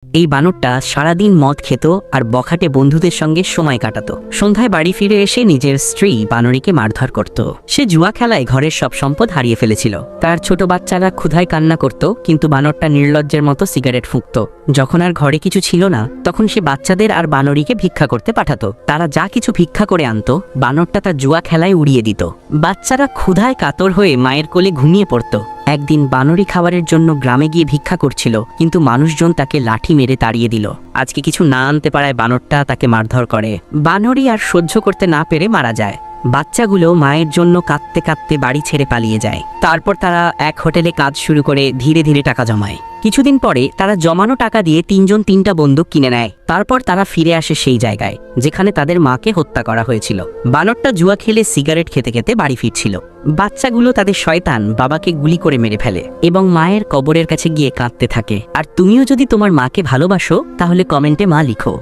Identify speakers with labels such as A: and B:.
A: এই বানরটা সারাদিন মদ খেত আর বখাটে বন্ধুদের সঙ্গে সময় কাটাতো। সন্ধ্যায় বাড়ি ফিরে এসে নিজের স্ত্রী বানরীকে মারধর করত। সে জুয়া খেলায় ঘরের সব সম্পদ হারিয়ে ফেলেছিল। তার ছোট বাচ্চারা ক্ষুধায় কান্না করত, কিন্তু বানরটা নির্লজ্জের মতো সিগারেট ফুঁকত। যখন আর ঘরে কিছু ছিল না, তখন সে বাচ্চাদের আর বানরীকে ভিক্ষা করতে পাঠাতো। তারা যা কিছু ভিক্ষা করে আনতো, বানরটা তার জুয়া খেলায় উড়িয়ে দিত। বাচ্চারা ক্ষুধায় কাতর হয়ে মায়ের কোলে ঘুমিয়ে পড়ত। একদিন বানরী খাবারের জন্য গ্রামে গিয়ে ভিক্ষা করছিল, কিন্তু মানুষজন তাকে লাঠি মেরে তাড়িয়ে দিল। আজকে কিছু না আনতে পারায় বানরটা তাকে মারধর করে। বানরী আর সহ্য করতে না পেরে মারা যায়। বাচ্চাগুলো মায়ের জন্য কাঁদতে কাঁদতে বাড়ি ছেড়ে পালিয়ে যায়। তারপর তারা এক হোটেলে কাজ শুরু করে ধীরে ধীরে টাকা জমায়। কিছুদিন পরে তারা জমানো টাকা দিয়ে তিনজন তিনটা বন্দুক কিনে নেয়। তারপর তারা ফিরে আসে সেই জায়গায় যেখানে তাদের মাকে হত্যা করা হয়েছিল। বানরটা জুয়া খেলে সিগারেট খেতে খেতে বাড়ি ফিরছিল। বাচ্চাগুলো তাদের শয়তান বাবাকে গুলি করে মেরে ফেলে এবং মায়ের কবরের কাছে গিয়ে কাঁদতে থাকে। আর তুমিও যদি তোমার মাকে ভালোবাসো, তাহলে কমেন্টে মা লিখো।